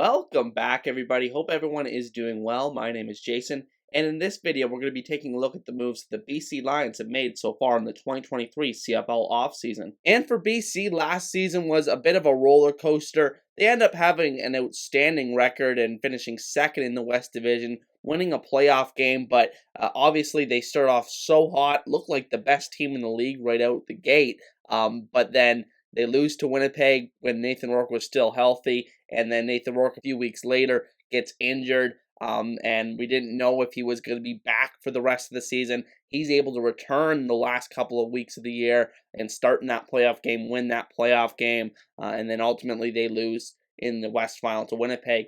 Welcome back, everybody. Hope everyone is doing well. My name is Jason, and in this video, we're going to be taking a look at the moves the BC Lions have made so far in the 2023 CFL offseason. And for BC, last season was a bit of a roller coaster. They end up having an outstanding record and finishing second in the West Division, winning a playoff game, but obviously they start off so hot, look like the best team in the league right out the gate, but then they lose to Winnipeg when Nathan Rourke was still healthy, and then Nathan Rourke a few weeks later gets injured, and we didn't know if he was going to be back for the rest of the season. He's able to return the last couple of weeks of the year and start in that playoff game, win that playoff game, and then ultimately they lose in the West Final to Winnipeg.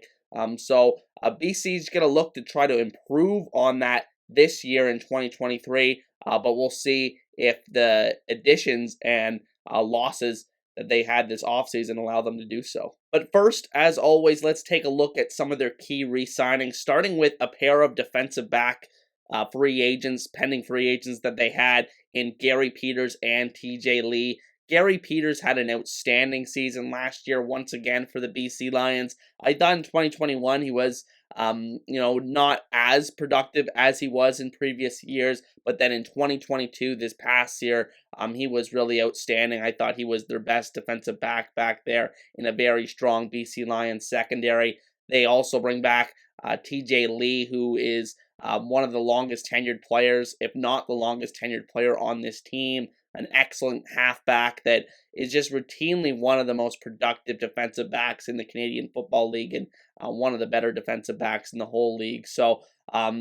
So BC's going to look to try to improve on that this year in 2023, but we'll see if the additions and losses that they had this offseason allow them to do so. But first, as always, let's take a look at some of their key re-signings, starting with a pair of defensive back pending free agents that they had in Gary Peters and TJ Lee. Gary Peters had an outstanding season last year, once again, for the BC Lions. I thought in 2021 he was not as productive as he was in previous years, but then in 2022, this past year, he was really outstanding. I thought he was their best defensive back there in a very strong BC Lions secondary. They also bring back TJ Lee, who is one of the longest tenured players, if not the longest tenured player on this team. An excellent halfback that is just routinely one of the most productive defensive backs in the Canadian Football League and one of the better defensive backs in the whole league. So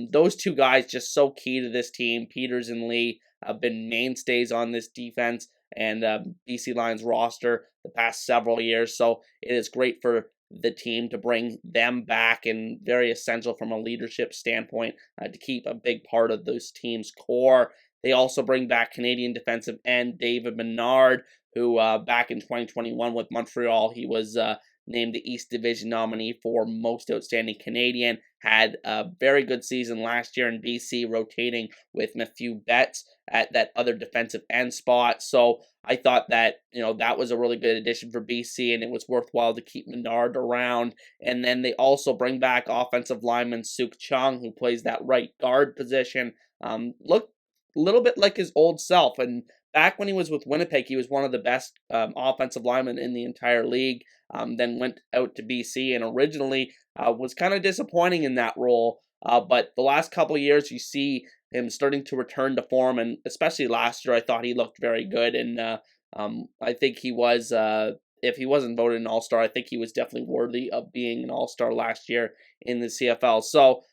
those two guys just so key to this team. Peters and Lee have been mainstays on this defense and BC Lions roster the past several years. So it is great for the team to bring them back and very essential from a leadership standpoint to keep a big part of those team's core. They also bring back Canadian defensive end David Menard, who back in 2021 with Montreal, he was named the East Division nominee for Most Outstanding Canadian. Had a very good season last year in BC, rotating with Matthew Betts at that other defensive end spot. So I thought that, that was a really good addition for BC, and it was worthwhile to keep Menard around. And then they also bring back offensive lineman Suk Chung, who plays that right guard position. Look a little bit like his old self, and back when he was with Winnipeg, he was one of the best offensive linemen in the entire league. Then went out to BC and originally was kind of disappointing in that role. But the last couple of years, you see him starting to return to form, and especially last year, I thought he looked very good. And I think he was, if he wasn't voted an All-Star, I think he was definitely worthy of being an All-Star last year in the CFL. So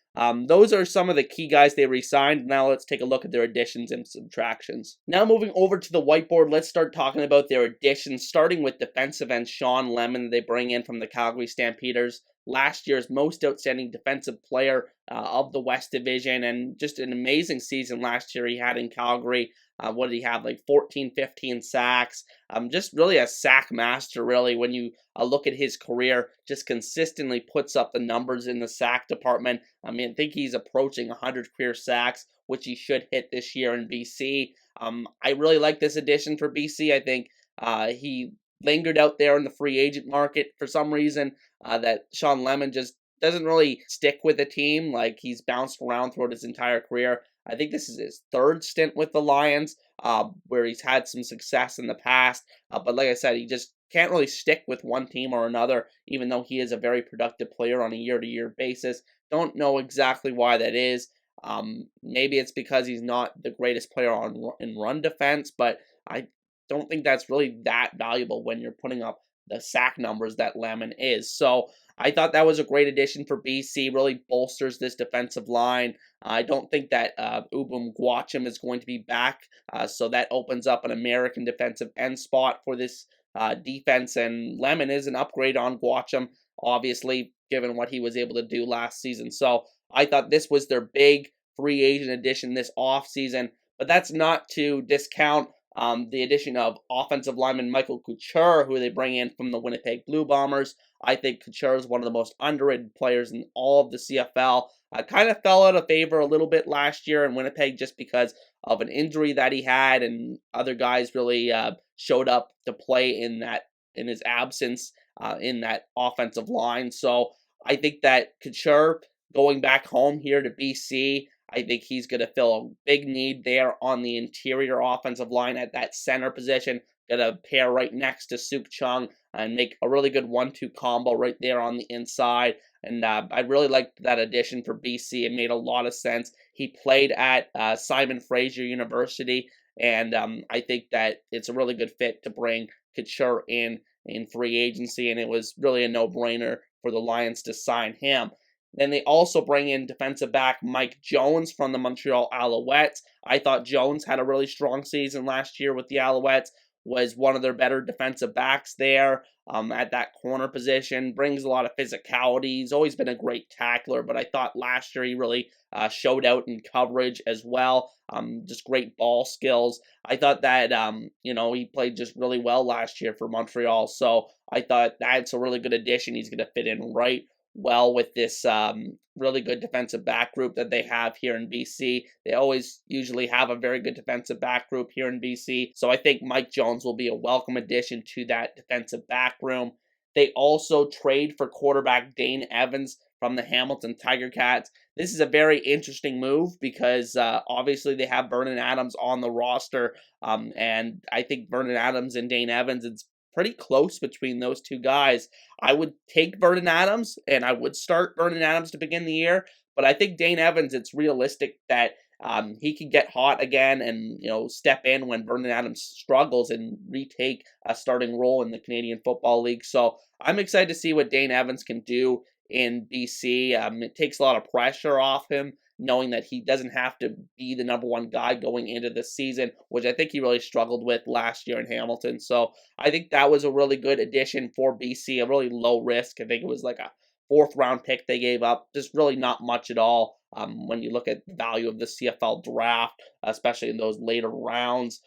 those are some of the key guys they re-signed. Now let's take a look at their additions and subtractions. Now moving over to the whiteboard, let's start talking about their additions, starting with defensive end Sean Lemon that they bring in from the Calgary Stampeders. Last year's most outstanding defensive player of the West Division, and just an amazing season last year he had in Calgary. What did he have, like 14, 15 sacks? Just really a sack master, really, when you look at his career, just consistently puts up the numbers in the sack department. I think he's approaching 100 career sacks, which he should hit this year in BC. I really like this addition for BC. I think he lingered out there in the free agent market for some reason, that Sean Lemon just doesn't really stick with the team. Like, he's bounced around throughout his entire career. I think this is his third stint with the Lions, where he's had some success in the past. But like I said, he just can't really stick with one team or another, even though he is a very productive player on a year-to-year basis. Don't know exactly why that is. Maybe it's because he's not the greatest player in run defense, but I don't think that's really that valuable when you're putting up the sack numbers that Lemon is. So I thought that was a great addition for BC, really bolsters this defensive line. I don't think that Ubum Gwacham is going to be back, so that opens up an American defensive end spot for this defense, and Lemon is an upgrade on Gwacham, obviously, given what he was able to do last season. So I thought this was their big free agent addition this offseason, but that's not to discount the addition of offensive lineman Michael Couture, who they bring in from the Winnipeg Blue Bombers. I think Couture is one of the most underrated players in all of the CFL. Kind of fell out of favor a little bit last year in Winnipeg just because of an injury that he had, and other guys really showed up to play in his absence in that offensive line. So I think that Couture going back home here to BC, I think he's going to fill a big need there on the interior offensive line at that center position. Going to pair right next to Suk Chung and make a really good 1-2 combo right there on the inside. And I really liked that addition for BC. It made a lot of sense. He played at Simon Fraser University, and I think that it's a really good fit to bring Couture in free agency, and it was really a no-brainer for the Lions to sign him. Then they also bring in defensive back Mike Jones from the Montreal Alouettes. I thought Jones had a really strong season last year with the Alouettes, was one of their better defensive backs there at that corner position, brings a lot of physicality. He's always been a great tackler, but I thought last year he really showed out in coverage as well. Just great ball skills. I thought that, he played just really well last year for Montreal, so I thought that's a really good addition. He's going to fit in right well with this really good defensive back group that they have here in BC. They always usually have a very good defensive back group here in BC, so I think Mike Jones will be a welcome addition to that defensive back room. They also trade for quarterback Dane Evans from the Hamilton Tiger Cats. This is a very interesting move because obviously they have Vernon Adams on the roster, and I think Vernon Adams and Dane Evans, it's pretty close between those two guys. I would take Vernon Adams, and I would start Vernon Adams to begin the year, but I think Dane Evans, it's realistic that he can get hot again and step in when Vernon Adams struggles and retake a starting role in the Canadian Football League. So I'm excited to see what Dane Evans can do in BC. It takes a lot of pressure off him, knowing that he doesn't have to be the number one guy going into the season, which I think he really struggled with last year in Hamilton. So I think that was a really good addition for BC, a really low risk. I think it was like a 4th round pick they gave up. Just really not much at all when you look at the value of the CFL draft, especially in those later rounds.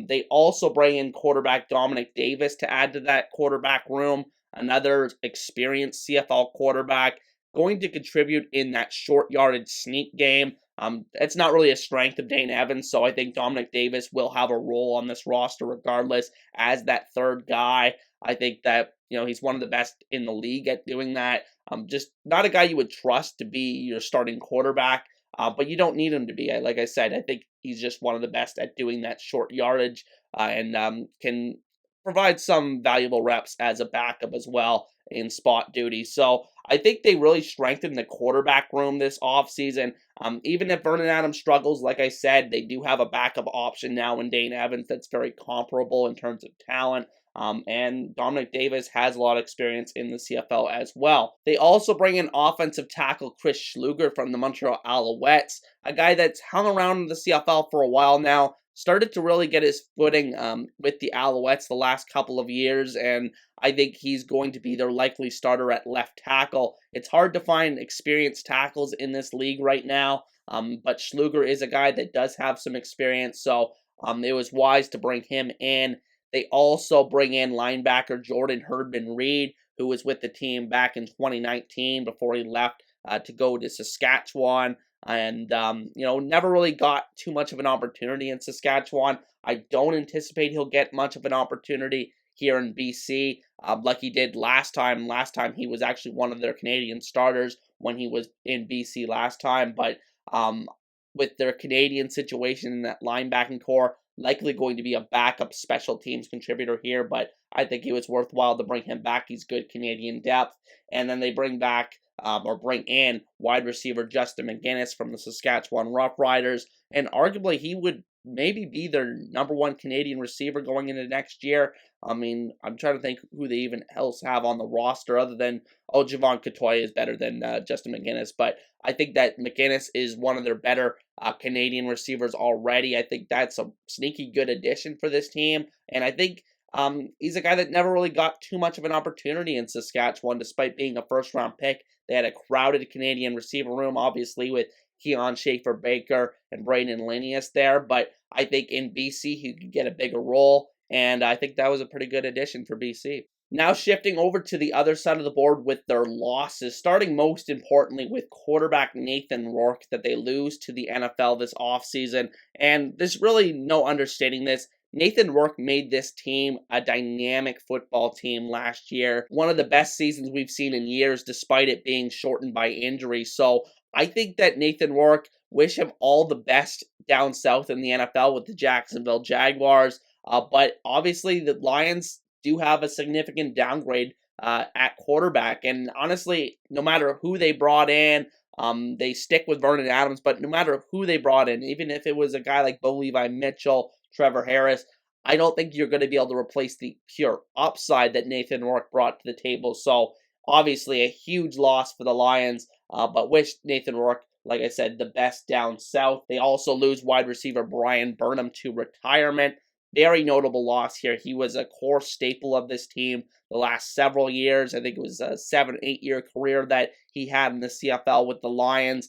They also bring in quarterback Dominic Davis to add to that quarterback room, another experienced CFL quarterback, going to contribute in that short yardage sneak game. It's not really a strength of Dane Evans, so I think Dominic Davis will have a role on this roster regardless as that third guy. I think that he's one of the best in the league at doing that. Just not a guy you would trust to be your starting quarterback, but you don't need him to be. Like I said, I think he's just one of the best at doing that short yardage and can provide some valuable reps as a backup as well in spot duty. So I think they really strengthened the quarterback room this offseason. Even if Vernon Adams struggles, like I said, they do have a backup option now in Dane Evans that's very comparable in terms of talent. And Dominic Davis has a lot of experience in the CFL as well. They also bring in offensive tackle Chris Schluger from the Montreal Alouettes, a guy that's hung around in the CFL for a while now, started to really get his footing with the Alouettes the last couple of years, and I think he's going to be their likely starter at left tackle. It's hard to find experienced tackles in this league right now, but Schluger is a guy that does have some experience, so it was wise to bring him in. They also bring in linebacker Jordan Herdman-Reed, who was with the team back in 2019 before he left to go to Saskatchewan. And, never really got too much of an opportunity in Saskatchewan. I don't anticipate he'll get much of an opportunity here in BC like he did last time. Last time he was actually one of their Canadian starters when he was in BC last time. But with their Canadian situation in that linebacking core, likely going to be a backup special teams contributor here, but I think it was worthwhile to bring him back. He's good Canadian depth. And then they bring in wide receiver Justin McGinnis from the Saskatchewan Roughriders, and arguably he would maybe be their number one Canadian receiver going into next year. I mean, I'm trying to think who they even else have on the roster other than, Javon Katoya is better than Justin McGinnis, but I think that McGinnis is one of their better Canadian receivers already. I think that's a sneaky good addition for this team, and I think he's a guy that never really got too much of an opportunity in Saskatchewan, despite being a first-round pick. They had a crowded Canadian receiver room, obviously, with Keon Schaefer-Baker and Braden Linius there, but I think in BC he could get a bigger role, and I think that was a pretty good addition for BC. Now shifting over to the other side of the board with their losses, starting most importantly with quarterback Nathan Rourke that they lose to the NFL this offseason, and there's really no understating this. Nathan Rourke made this team a dynamic football team last year. One of the best seasons we've seen in years, despite it being shortened by injury. So I think that Nathan Rourke, wish him all the best down south in the NFL with the Jacksonville Jaguars. But obviously, the Lions do have a significant downgrade at quarterback. And honestly, no matter who they brought in, they stick with Vernon Adams, but no matter who they brought in, even if it was a guy like Bo Levi Mitchell, Trevor Harris, I don't think you're going to be able to replace the pure upside that Nathan Rourke brought to the table. So obviously a huge loss for the Lions, but wish Nathan Rourke, like I said, the best down south. They also lose wide receiver Brian Burnham to retirement. Very notable loss here. He was a core staple of this team the last several years. I think it was a 7-8 year career that he had in the CFL with the Lions.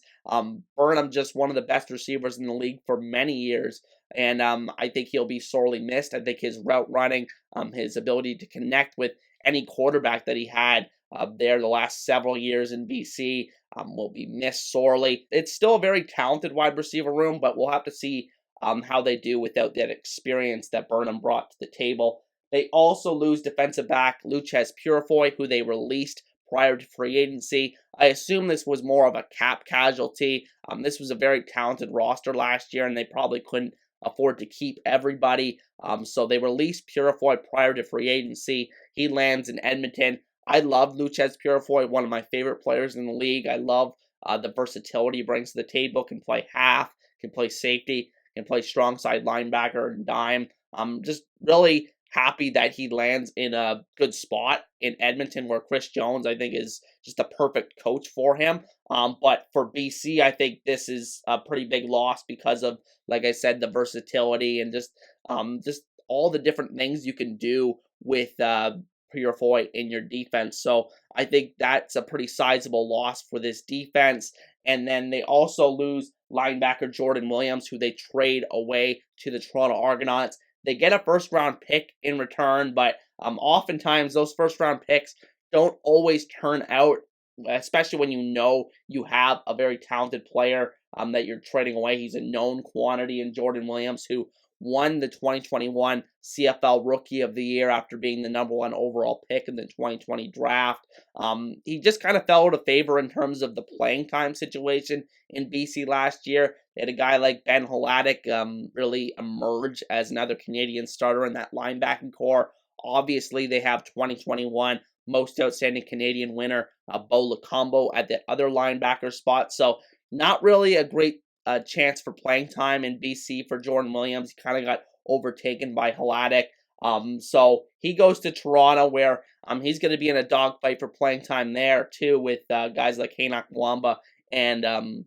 Burnham, just one of the best receivers in the league for many years. And I think he'll be sorely missed. I think his route running, his ability to connect with any quarterback that he had there the last several years in BC will be missed sorely. It's still a very talented wide receiver room, but we'll have to see how they do without that experience that Burnham brought to the table. They also lose defensive back Luchez Purifoy, who they released prior to free agency. I assume this was more of a cap casualty. This was a very talented roster last year, and they probably couldn't afford to keep everybody. So they released Purifoy prior to free agency. He lands in Edmonton. I love Luchez Purifoy, one of my favorite players in the league. I love the versatility he brings to the table. Can play half, can play safety, can play strong side linebacker and dime. I'm just really happy that he lands in a good spot in Edmonton, where Chris Jones, I think, is just the perfect coach for him. But for BC, I think this is a pretty big loss because of, like I said, the versatility and just all the different things you can do with Purifoy in your defense. So I think that's a pretty sizable loss for this defense. And then they also lose linebacker Jordan Williams, who they trade away to the Toronto Argonauts. They get a first-round pick in return, but oftentimes those first-round picks don't always turn out, especially when you know you have a very talented player that you're trading away. He's a known quantity in Jordan Williams, who won the 2021 CFL Rookie of the Year after being the #1 overall pick in the 2020 draft. He just kind of fell out of favor in terms of the playing time situation in BC last year. They had a guy like Ben Holadik really emerge as another Canadian starter in that linebacking core. Obviously, they have 2021 Most Outstanding Canadian winner Bo Lacombo at the other linebacker spot. So not really a great chance for playing time in BC for Jordan Williams. He kind of got overtaken by Holadik. So he goes to Toronto, where he's going to be in a dogfight for playing time there too, with guys like Haynock Mwamba and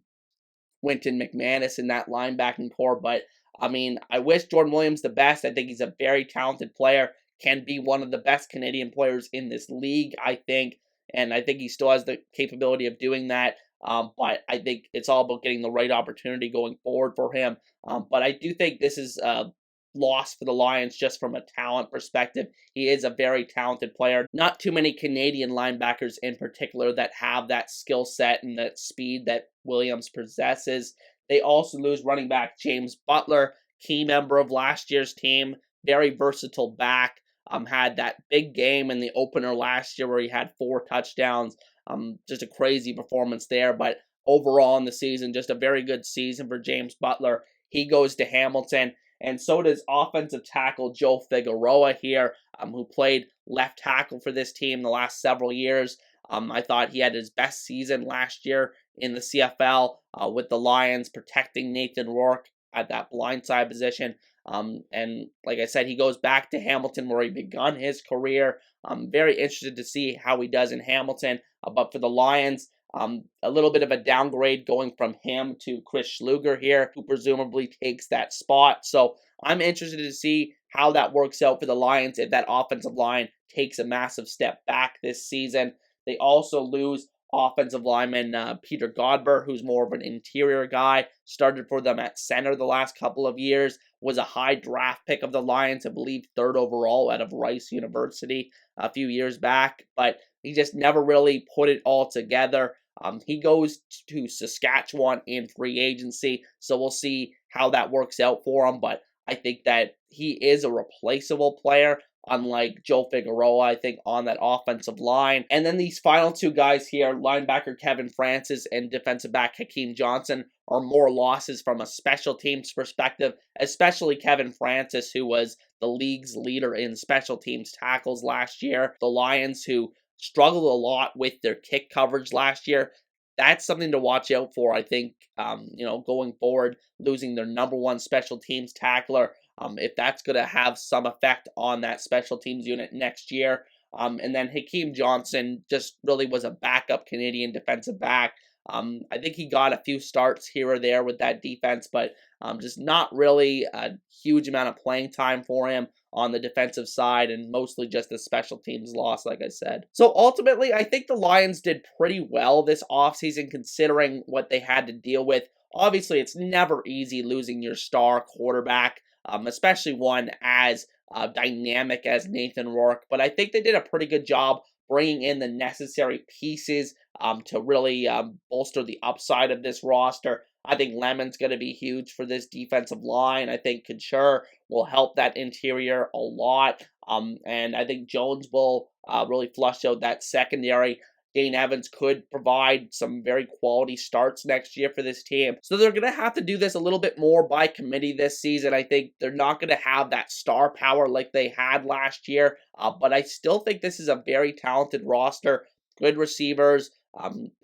Winton McManus in that linebacking core. But I mean, I wish Jordan Williams the best. I think he's a very talented player, can be one of the best Canadian players in this league, I think. And I think he still has the capability of doing that. But I think it's all about getting the right opportunity going forward for him. But I do think this is a loss for the Lions just from a talent perspective. He is a very talented player. Not too many Canadian linebackers in particular that have that skill set and that speed that Williams possesses. They also lose running back James Butler, key member of last year's team, very versatile back. Had that big game in the opener last year where he had 4 touchdowns. Just a crazy performance there, but overall in the season, just a very good season for James Butler. He goes to Hamilton, and so does offensive tackle Joe Figueroa here, who played left tackle for this team the last several years. I thought he had his best season last year in the CFL with the Lions, protecting Nathan Rourke at that blindside position. And like I said, he goes back to Hamilton where he begun his career. I'm very interested to see how he does in Hamilton. But for the Lions, a little bit of a downgrade going from him to Chris Schluger here, who presumably takes that spot. So I'm interested to see how that works out for the Lions if that offensive line takes a massive step back this season. They also lose offensive lineman Peter Godber, who's more of an interior guy, started for them at center the last couple of years, was a high draft pick of the Lions, I believe 3rd overall out of Rice University a few years back, but he just never really put it all together. He goes to Saskatchewan in free agency, so we'll see how that works out for him, but I think that he is a replaceable player, unlike Joe Figueroa, I think, on that offensive line. And then these final two guys here, linebacker Kevin Francis and defensive back Hakeem Johnson, are more losses from a special teams perspective, especially Kevin Francis, who was the league's leader in special teams tackles last year. The Lions, who struggled a lot with their kick coverage last year, that's something to watch out for, I think, going forward, losing their number one special teams tackler, if that's going to have some effect on that special teams unit next year. And then Hakeem Johnson just really was a backup Canadian defensive back. I think he got a few starts here or there with that defense, but just not really a huge amount of playing time for him on the defensive side, and mostly just a special teams loss, like I said. So ultimately, I think the Lions did pretty well this offseason considering what they had to deal with. Obviously, it's never easy losing your star quarterback, especially one as dynamic as Nathan Rourke, but I think they did a pretty good job bringing in the necessary pieces to really bolster the upside of this roster. I think Lemon's going to be huge for this defensive line. I think Couture will help that interior a lot. And I think Jones will really flush out that secondary. Dane Evans could provide some very quality starts next year for this team. So they're going to have to do this a little bit more by committee this season. I think they're not going to have that star power like they had last year. But I still think this is a very talented roster. Good receivers.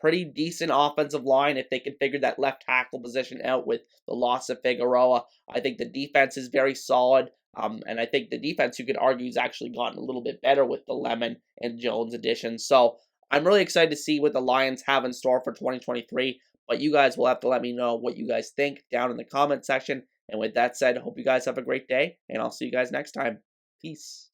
Pretty decent offensive line if they can figure that left tackle position out with the loss of Figueroa. I think the defense is very solid. And I think the defense, you could argue, has actually gotten a little bit better with the Lemon and Jones additions. So I'm really excited to see what the Lions have in store for 2023. But you guys will have to let me know what you guys think down in the comment section. And with that said, hope you guys have a great day. And I'll see you guys next time. Peace.